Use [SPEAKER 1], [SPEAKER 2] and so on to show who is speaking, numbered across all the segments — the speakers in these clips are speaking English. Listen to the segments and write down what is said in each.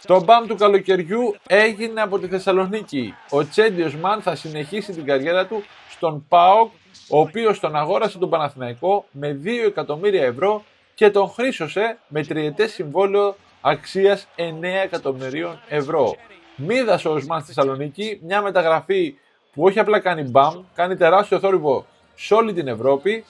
[SPEAKER 1] Το ΜΠΑΜ του καλοκαιριού έγινε από τη Θεσσαλονίκη. Ο Cedi Osman θα συνεχίσει την καριέρα του στον ΠΑΟΚ, ο οποίος τον αγόρασε τον Παναθηναϊκό με 2 εκατομμύρια ευρώ και τον χρήσωσε με τριετές συμβόλαιο αξίας 9 εκατομμυρίων ευρώ. Μίδας ο Οσμάν στη Θεσσαλονίκη, μια μεταγραφή που όχι απλά κάνει μπαμ, κάνει τεράστιο θόρυβο σε όλη την Ευρώπη.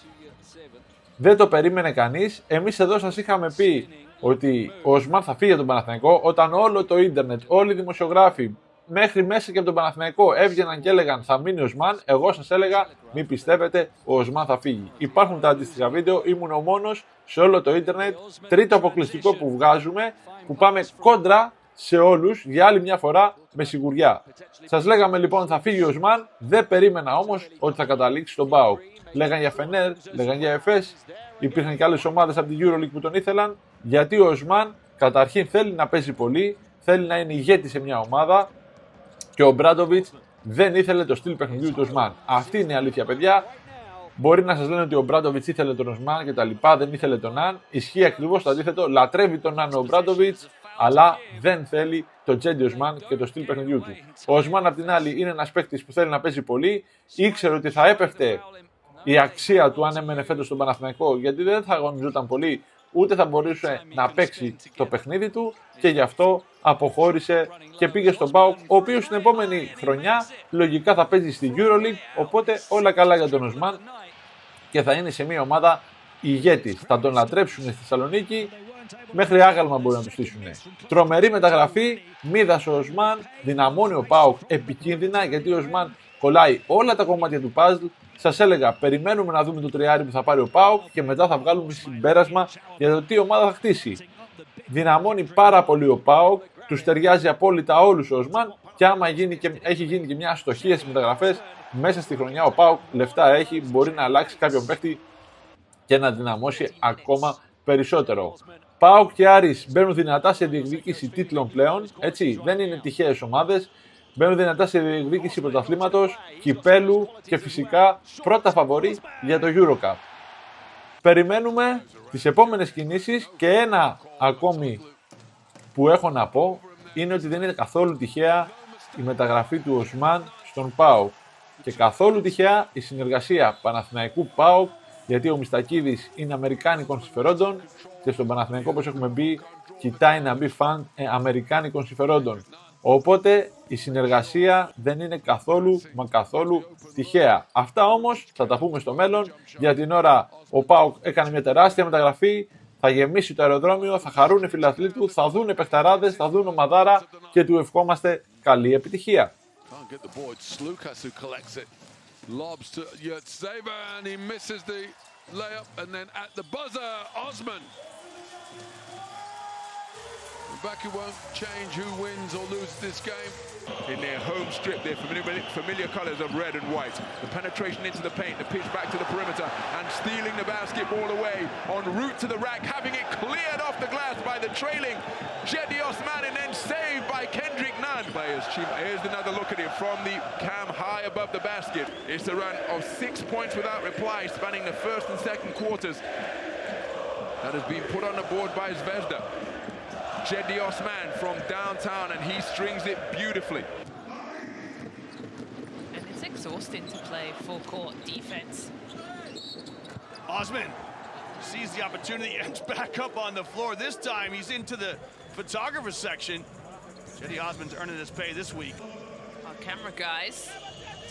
[SPEAKER 1] Δεν το περίμενε κανείς. Εμείς εδώ σας είχαμε πει ότι ο Οσμάν θα φύγει από τον Παναθηναϊκό, όταν όλο το ίντερνετ, όλοι οι δημοσιογράφοι, μέχρι μέσα και από τον Παναθηναϊκό έβγαιναν και έλεγαν θα μείνει ο Οσμάν. Εγώ σας έλεγα μην πιστεύετε, ο Οσμάν θα φύγει. Υπάρχουν τα αντίστοιχα βίντεο, ήμουν ο μόνος σε όλο το ίντερνετ. Τρίτο αποκλειστικό που βγάζουμε, που πάμε κόντρα σε όλους για άλλη μια φορά με σιγουριά. Σας λέγαμε λοιπόν θα φύγει ο Οσμάν, δεν περίμενα όμως ότι θα καταλήξει στον ΠΑΟΚ. Λέγαν για Φενέρ, λέγαν για Εφές, υπήρχαν και άλλες ομάδες από την Euroleague που τον ήθελαν, γιατί ο Οσμάν καταρχήν θέλει να παίζει πολύ, θέλει να είναι ηγέτης σε μια ομάδα και ο Μπράντοβιτς δεν ήθελε το στυλ παιχνιδιού του Οσμάν. Αυτή είναι η αλήθεια, παιδιά. Μπορεί να σας λένε ότι ο Μπράντοβιτς ήθελε τον Οσμάν και τα λοιπά, δεν ήθελε τον Αν. Ισχύει ακριβώς το αντίθετο, λατρεύει τον Αν ο Μπράντοβιτς, αλλά δεν θέλει το Cedi Osman και το στυλ παιχνιδιού του. Ο Οσμάν, απ' την άλλη, είναι ένας παίκτης που θέλει να παίζει πολύ. Ήξερε ότι θα έπεφτε η αξία του αν έμενε φέτος στον Παναθηναϊκό, γιατί δεν θα αγωνιζόταν πολύ, ούτε θα μπορούσε να παίξει το παιχνίδι του και γι' αυτό αποχώρησε και πήγε στον ΠΑΟΚ, ο οποίος στην επόμενη χρονιά λογικά θα παίζει στη Euroleague, οπότε όλα καλά για τον Οσμάν και θα είναι σε μια ομάδα ηγέτης. Θα τον λατρέψουν στη Θεσσαλονίκη, μέχρι άγαλμα μπορεί να του στήσουν. Τρομερή μεταγραφή, μίδας ο Οσμάν, δυναμώνει ο ΠΑΟΚ επικίνδυνα, γιατί ο Οσμάν κολλάει όλα τα κομμάτια του puzzle. Σας έλεγα, περιμένουμε να δούμε το τριάρι που θα πάρει ο ΠΑΟΚ και μετά θα βγάλουμε συμπέρασμα για το τι ομάδα θα χτίσει. Δυναμώνει πάρα πολύ ο ΠΑΟΚ, τους ταιριάζει απόλυτα όλους ο Οσμάν και άμα έχει γίνει και μια αστοχία στις μεταγραφές, μέσα στη χρονιά ο ΠΑΟΚ λεφτά έχει, μπορεί να αλλάξει κάποιον παίχτη και να δυναμώσει ακόμα περισσότερο. ΠΑΟΚ και Άρης μπαίνουν δυνατά σε διεκδίκηση τίτλων πλέον, έτσι, δεν είναι τυχαίες ομάδες. Μπαίνουν δυνατά σε διεκδίκηση πρωταθλήματος, κυπέλου και φυσικά πρώτα φαβορί για το EuroCup. Περιμένουμε τις επόμενες κινήσεις και ένα ακόμη που έχω να πω είναι ότι δεν είναι καθόλου τυχαία η μεταγραφή του Οσμάν στον ΠΑΟΚ και καθόλου τυχαία η συνεργασία Παναθηναϊκού ΠΑΟΚ, γιατί ο Μιστακίδης είναι αμερικάνικων συμφερόντων και στον Παναθηναϊκό, όπως έχουμε πει, κοιτάει να μπει φαν αμερικάνικων συμφερόντων. Οπότε η συνεργασία δεν είναι καθόλου τυχαία. Αυτά όμως θα τα πούμε στο μέλλον. Για την ώρα ο ΠΑΟΚ έκανε μια τεράστια μεταγραφή, θα γεμίσει το αεροδρόμιο, θα χαρούν οι φιλαθλοί του, θα δουν παιχταράδες, θα δουν ομαδάρα και του ευχόμαστε καλή επιτυχία.
[SPEAKER 2] Baku won't change who wins or loses this game. In their home strip, their familiar colours of red and white. The penetration into the paint, the pitch back to the perimeter, and stealing the basketball away en route to the rack, having it cleared off the glass by the trailing Cedi Osman, and then saved by Kendrick Nunn. Here's another look at it from the cam high above the basket. It's a run of 6 points without reply, spanning the first and second quarters. That has been put on the board by Zvezda. Cedi Osman from downtown, and he strings it beautifully.
[SPEAKER 3] And it's exhausting to play full court defense.
[SPEAKER 4] Osman sees the opportunity, ends back up on the floor. This time he's into the photographer section. Cedi Osman's earning his pay this week.
[SPEAKER 3] Our camera guys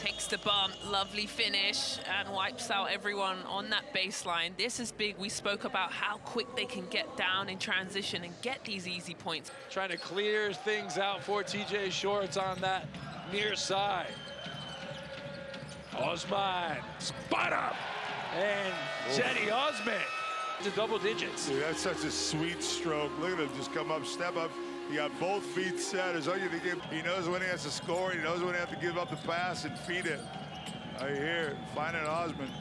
[SPEAKER 3] takes the bump, lovely finish, and wipes out everyone on that baseline. This is big. We spoke about how quick they can get down in transition and get these easy points.
[SPEAKER 5] Trying to clear things out for TJ Shorts on that near side. Osman, spot up, and Cedi Osman to double digits.
[SPEAKER 6] Dude, that's such a sweet stroke. Look at him just come up, step up. He got both feet set. As long as he give, he knows when he has to score. He knows when he has to give up the pass and feed it. Right here, finding Osman.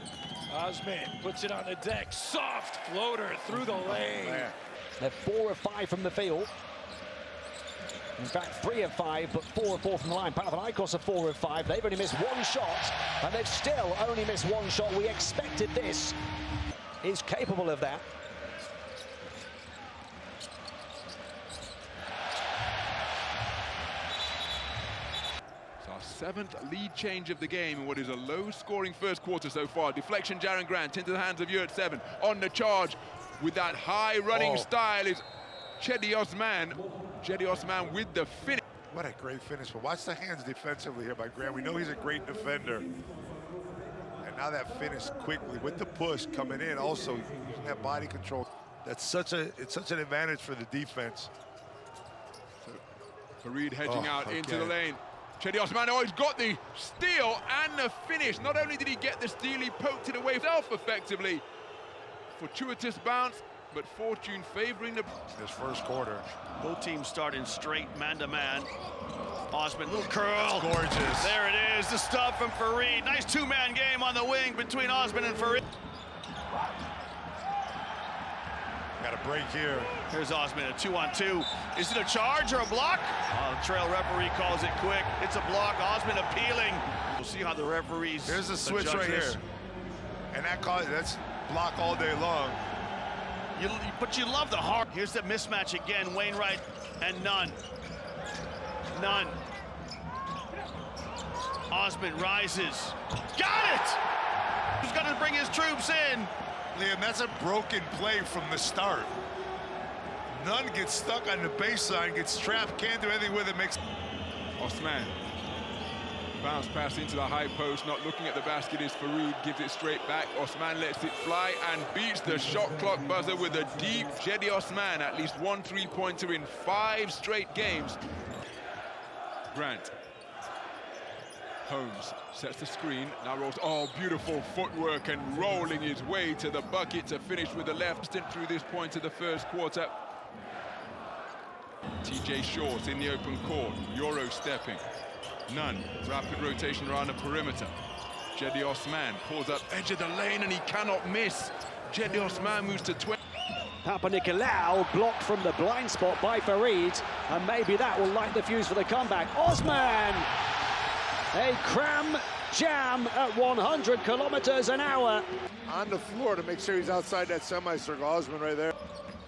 [SPEAKER 5] Osman puts it on the deck. Soft floater through the lane.
[SPEAKER 6] Man.
[SPEAKER 7] They're 4 of 5 from the field. In fact, 3 of 5, but 4 of 4 from the line. Panathinaikos are 4 of 5. They've only missed 1 shot, and they've still only missed 1 shot. We expected this. He's capable of that.
[SPEAKER 2] Seventh lead change of the game in what is a low-scoring first quarter so far. Deflection, Jaren Grant into the hands of Yurt 7. On the charge with that high running style is Cedi Osman. Cedi Osman with the finish.
[SPEAKER 6] What a great finish. But watch the hands defensively here by Grant. We know he's a great defender. And now that finish quickly with the push coming in, also using that body control. It's such an advantage for the defense.
[SPEAKER 2] Fareed hedging out into the lane. Cedi Osman, he's got the steal and the finish. Not only did he get the steal, he poked it away himself effectively. Fortuitous bounce, but fortune favoring
[SPEAKER 6] this first quarter.
[SPEAKER 4] Both teams starting straight, man-to-man. Osman, little curl.
[SPEAKER 6] That's gorgeous.
[SPEAKER 4] There it is, the stuff from Fareed. Nice two-man game on the wing between Osman and Fareed.
[SPEAKER 6] Got a break here.
[SPEAKER 4] Here's Osman, a 2-on-2. Is it a charge or a block? The trail referee calls it quick. It's a block. Osman appealing. We'll see how the referees.
[SPEAKER 6] Here's the switch right here. And that's block all day long.
[SPEAKER 4] But you love the heart. Here's the mismatch again. Wainwright and Nunn. Osman rises. Got it! He's got to bring his troops in.
[SPEAKER 6] Liam, that's a broken play from the start. Nunn gets stuck on the baseline, gets trapped, can't do anything with it, makes...
[SPEAKER 2] Osman. Bounce pass into the high post, not looking at the basket is Fareed, gives it straight back. Osman lets it fly and beats the shot clock buzzer with a deep Cedi Osman, at least one three-pointer in 5 straight games. Grant. Holmes sets the screen, now rolls, beautiful footwork and rolling his way to the bucket to finish with the left stint through this point of the first quarter. TJ Short in the open court, Euro stepping. Nunn, rapid rotation around the perimeter. Cedi Osman pulls up edge of the lane and he cannot miss. Cedi Osman moves to 20.
[SPEAKER 7] Papanikolaou blocked from the blind spot by Fareed, and maybe that will light the fuse for the comeback. Osman! A cram jam at 100 kilometers an hour.
[SPEAKER 6] On the floor to make sure he's outside that semicircle. Osman right there.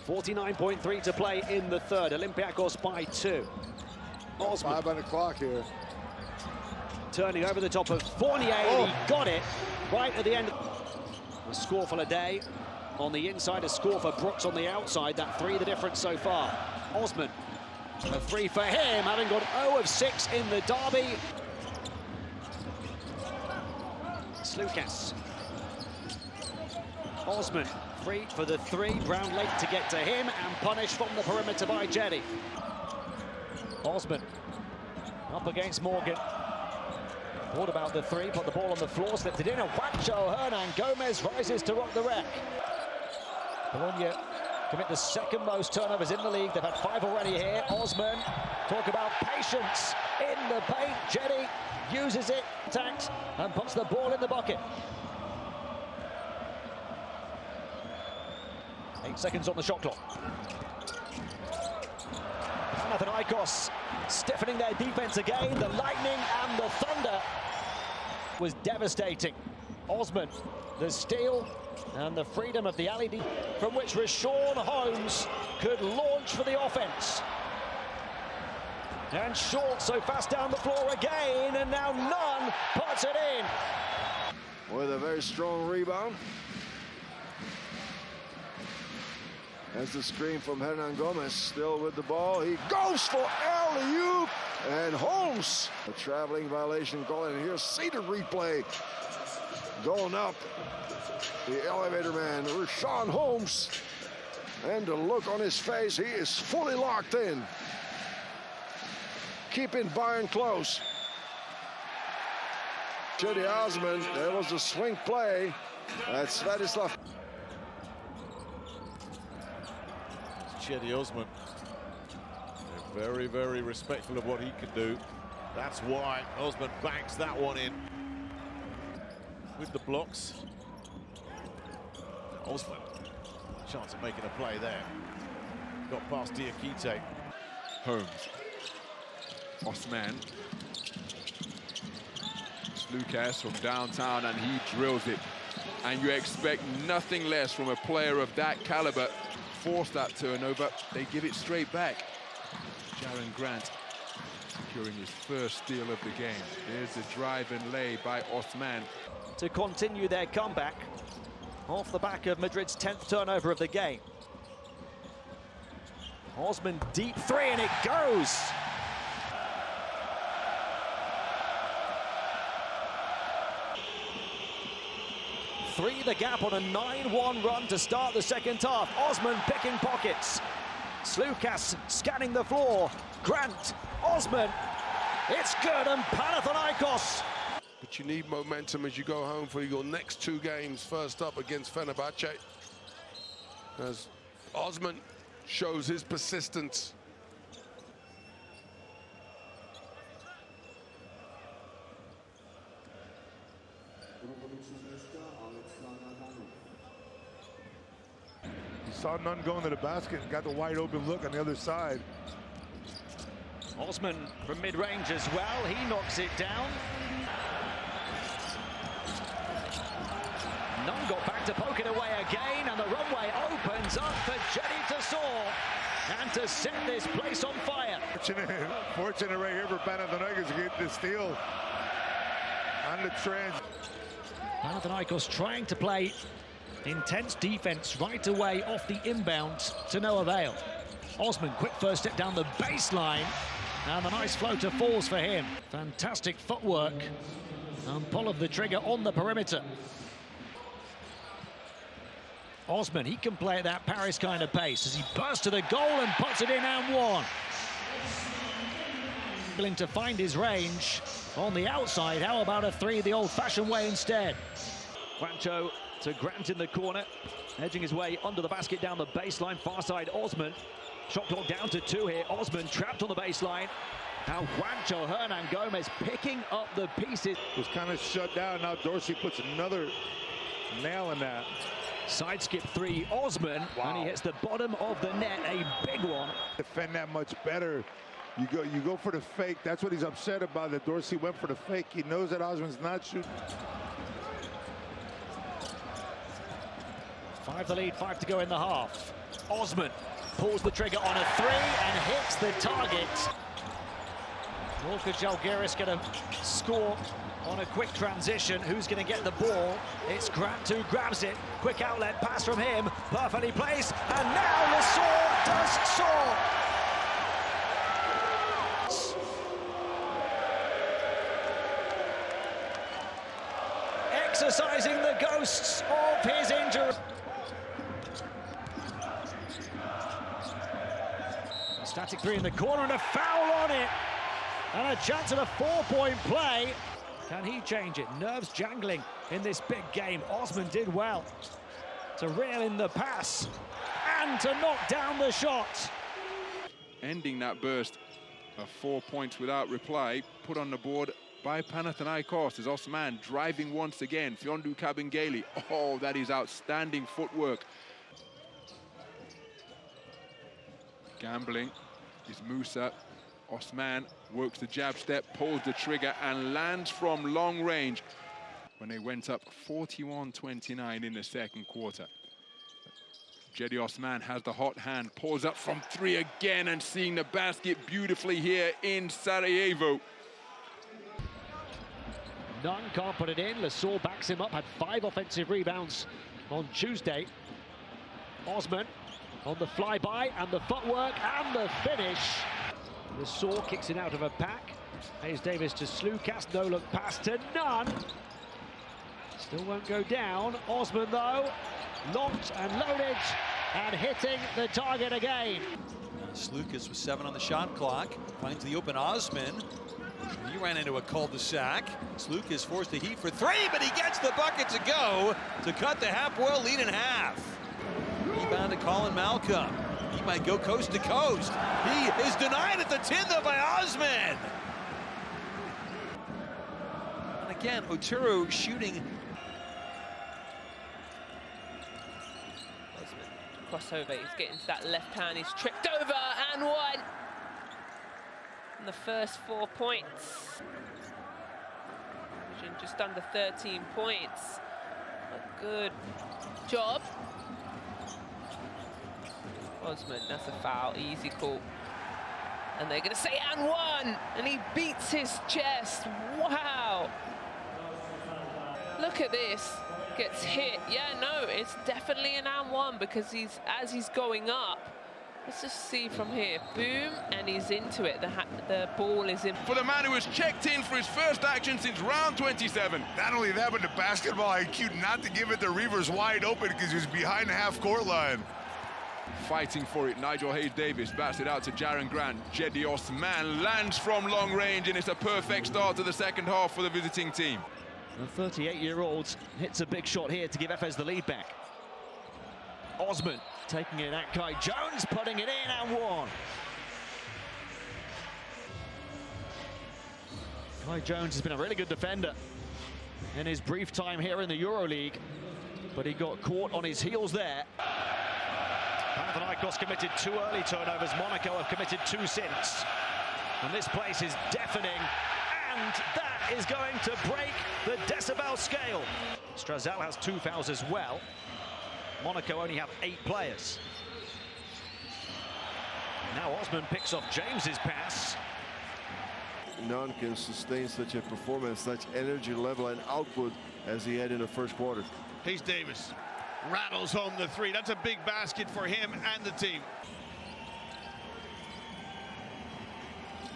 [SPEAKER 7] 49.3 to play in the third. Olympiacos by 2. Osman
[SPEAKER 6] 5 on the clock here.
[SPEAKER 7] Turning over the top of Fournier, and he got it right at the end. A score for Lede on the inside, a score for Brooks on the outside. That 3 the difference so far. Osman, a 3 for him, having got 0 of 6 in the derby. Slukas. Osman, free for the 3. Brown late to get to him and punished from the perimeter by Cedi. Osman up against Morgan. What about the 3? Put the ball on the floor, slipped it in, and Juancho Hernan Gomez rises to rock the wreck. Bologna commit the second most turnovers in the league. They've had 5 already here. Osman, talk about patience in the paint. Cedi uses it, attacks, and puts the ball in the bucket. 8 seconds on the shot clock. Panathinaikos stiffening their defense again. The lightning and the thunder was devastating. Osman, the steal and the freedom of the alley from which Rashawn Holmes could launch for the offense. And Short so fast down the floor again, and now Nunn puts it in.
[SPEAKER 8] With a very strong rebound. As the screen from Hernan Gomez, still with the ball. He goes for alley-oop, and Holmes, a traveling violation call, and here's see the replay. Going up, the elevator man, Rashawn Holmes, and the look on his face, he is fully locked in. Keeping Bayern close. Cedi Osman, there was a swing play. That's Svetislav.
[SPEAKER 9] Cedi Osman, they're very, very respectful of what he can do. That's why Osman banks that one in with the blocks. Osman, chance of making a play there. Got past Diakite.
[SPEAKER 2] Holmes. Osman. Lucas from downtown, and he drills it. And you expect nothing less from a player of that caliber. Force that turnover, they give it straight back. Jaren Grant securing his first steal of the game. Here's the drive and lay by Οσμάν.
[SPEAKER 7] To continue their comeback off the back of Madrid's 10th turnover of the game. Osman deep three and it goes. Three the gap on a 9-1 run to start the second half. Osman picking pockets. Slukas scanning the floor. Grant, Osman, it's good, and Panathinaikos.
[SPEAKER 10] But you need momentum as you go home for your next two games. First up against Fenerbahce, as Osman shows his persistence.
[SPEAKER 6] He saw none going to the basket and got the wide open look on the other side.
[SPEAKER 7] Osman from mid-range as well, he knocks it down. Nunn got back to poke it away again, and the runway opens up for Cedi to soar and to set this place on fire.
[SPEAKER 6] Fortunate right here for Panathinaikos to get the steal on the trans.
[SPEAKER 7] Panathinaikos trying to play intense defense right away off the inbound to no avail. Osman, quick first step down the baseline, and the nice floater falls for him. Fantastic footwork and pull of the trigger on the perimeter. Osman, he can play at that Paris kind of pace as he bursts to the goal and puts it in and one. Willing to find his range on the outside. How about a three the old-fashioned way instead? Juancho to Grant in the corner, edging his way under the basket down the baseline. Far side, Osman. Shot clock down to 2 here. Osman trapped on the baseline. Now Juancho Hernan Gomez picking up the pieces.
[SPEAKER 6] Was kind of shut down. Now Dorsey puts another nail in that.
[SPEAKER 7] Side skip three, Osman, and he hits the bottom of the net, a big one.
[SPEAKER 6] Defend that much better. You go for the fake. That's what he's upset about, that Dorsey went for the fake. He knows that Osman's not shooting.
[SPEAKER 7] 5 the lead, 5 to go in the half. Osman pulls the trigger on a three and hits the target. Orka Žalgiris going to score on a quick transition. Who's going to get the ball? It's Grant who grabs it. Quick outlet pass from him. Perfectly placed. And now the soar does soar. Exercising the ghosts of his injury. Static three in the corner and a foul on it. And a chance at a 4-point play. Can he change it? Nerves jangling in this big game. Osman did well to reel in the pass and to knock down the shot.
[SPEAKER 2] Ending that burst of 4 points without reply, put on the board by Panathinaikos as Οσμάν driving once again. Fiondu Kabengele. Oh, that is outstanding footwork. Gambling is Musa. Οσμάν works the jab step, pulls the trigger, and lands from long range when they went up 41-29 in the second quarter. Cedi Osman has the hot hand, pulls up from three again, and seeing the basket beautifully here in Sarajevo.
[SPEAKER 7] Nunn can't put it in. Lasor backs him up, had 5 offensive rebounds on Tuesday. Osman on the flyby and the footwork and the finish. Lasor kicks it out of a pack. Hayes Davis to Slukas, no look pass to Nunn. Still won't go down. Osman though, locked and loaded and hitting the target again.
[SPEAKER 11] Slukas with 7 on the shot clock, finds the open Osman. He ran into a cul-de-sac. Slukas forced the heat for 3, but he gets the bucket to go to cut the half-boil lead in half. Rebound to Colin Malcolm. He might go coast to coast. He is denied at the 10 though by Osman. And again, Oturu shooting.
[SPEAKER 3] Osman, crossover, he's getting to that left hand, he's tripped over and one. And the first 4 points. Just under 13 points. A good job. Osman, that's a foul, easy call. And they're going to say, and one! And he beats his chest. Wow! Look at this. Gets hit. Yeah, no, it's definitely an and one because as he's going up. Let's just see from here. Boom, and he's into it. The ball is in.
[SPEAKER 2] For the man who was checked in for his first action since round 27.
[SPEAKER 6] Not only that, but the basketball IQ not to give it to Reavers wide open because he was behind the half-court line.
[SPEAKER 2] Fighting for it, Nigel Hayes-Davis bats it out to Jaron Grant. Cedi Osman lands from long range, and it's a perfect start to the second half for the visiting team.
[SPEAKER 7] The 38-year-old hits a big shot here to give Efes the lead back. Osman taking it at Kai Jones, putting it in and one. Kai Jones has been a really good defender in his brief time here in the Euroleague, but he got caught on his heels there. Panathinaikos committed 2 early turnovers. Monaco have committed 2 since. And this place is deafening, and that is going to break the decibel scale. Strazel has 2 fouls as well. Monaco only have 8 players. Now Osman picks off James's pass.
[SPEAKER 8] None can sustain such a performance, such energy level and output as he had in the first quarter.
[SPEAKER 4] Hayes Davis rattles home the 3. That's a big basket for him and the team.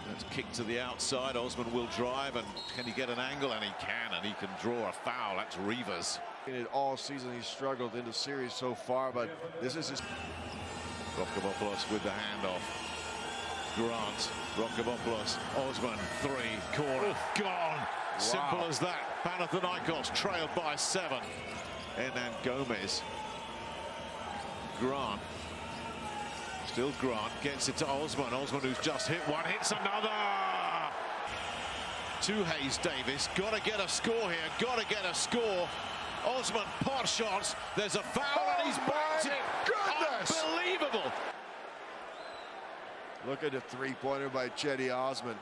[SPEAKER 9] That's kicked to the outside. Osman will drive, and can he get an angle? And he can, and he can draw a foul. That's Reavers.
[SPEAKER 8] In it all season, he struggled in the series so far, but this is his.
[SPEAKER 9] Rokavopoulos with the handoff. Grant, Rokavopoulos, Osman, 3, corner, gone. Wow. Simple as that. Panathinaikos trailed by 7. And then Gomez. Grant. Still Grant, gets it to Osman. Osman, who's just hit one, hits another. To Hayes Davis. Got to get a score here. Got to get a score. Osman pot shots. There's a foul, and he's backed it.
[SPEAKER 8] Goodness!
[SPEAKER 9] Unbelievable.
[SPEAKER 8] Look at the 3-pointer by Cedi Osman.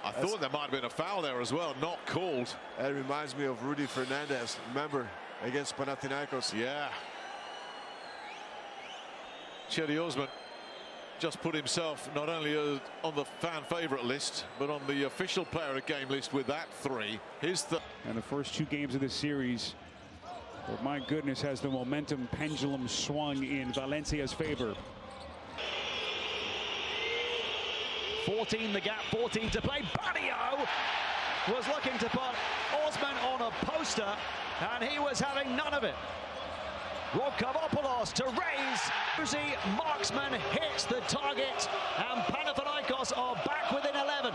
[SPEAKER 9] I thought there might have been a foul there as well, not called.
[SPEAKER 8] That reminds me of Rudy Fernandez. Remember, against Panathinaikos.
[SPEAKER 9] Yeah. Cedi Osman just put himself not only on the fan favorite list, but on the official player of the game list with that 3.
[SPEAKER 12] And the first 2 games of this series, but my goodness, has the momentum pendulum swung in Valencia's favor.
[SPEAKER 7] 14 the gap, 14 to play. Badio was looking to put Osman on a poster, and he was having none of it. Rokavopoulos to raise. Uzi Marksman hits the target, and Panathinaikos are back within 11.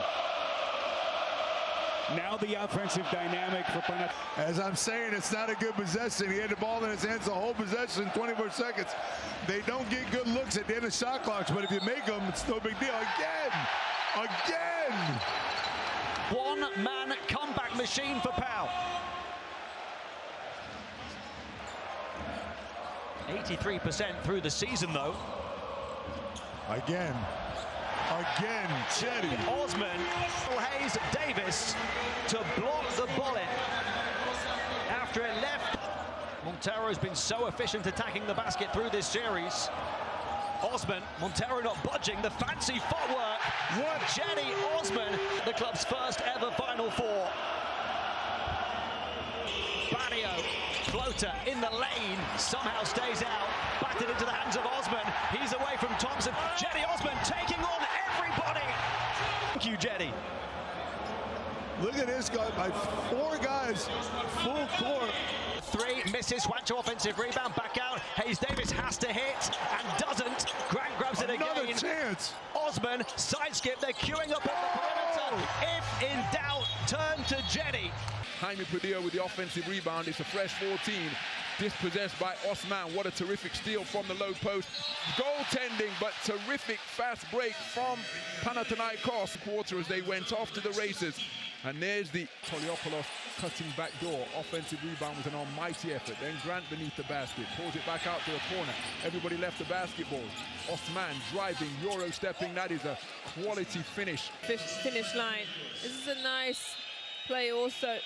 [SPEAKER 12] Now the offensive dynamic for Panathinaikos.
[SPEAKER 6] As I'm saying, it's not a good possession. He had the ball in his hands the whole possession, 24 seconds. They don't get good looks at the end of shot clocks, but if you make them, it's no big deal. Again!
[SPEAKER 7] One-man comeback machine for Pau. 83% through the season, though.
[SPEAKER 6] Again, Cedi.
[SPEAKER 7] Osman, Hayes Davis to block the bullet after it left. Montero's been so efficient attacking the basket through this series. Osman, Montero not budging, the fancy footwork. What? Cedi Osman, the club's first ever Final Four. Badio, floater in the lane, somehow stays out. Backed it into the hands of Osman. He's away from Thompson. Cedi Osman taking on everybody. Thank you, Cedi.
[SPEAKER 6] Look at this guy, by 4 guys, full court.
[SPEAKER 7] 3 misses, Juancho offensive rebound, back out. Hayes Davis has to hit and doesn't. Grant grabs it again.
[SPEAKER 6] Another chance.
[SPEAKER 7] Osman, side skip, they're queuing up at the perimeter. If in doubt, turn to Cedi.
[SPEAKER 2] Jaime Padilla with the offensive rebound. It's a fresh 14. Dispossessed by Osman. What a terrific steal from the low post. Goaltending, but terrific fast break from Panathinaikos. Quarter as they went off to the races. And there's the Toliopoulos cutting back door. Offensive rebound was an almighty effort. Then Grant beneath the basket. Pulls it back out to the corner. Everybody left the basketball. Osman driving, Euro stepping. That is a quality finish.
[SPEAKER 3] Finish line. This is a nice play also.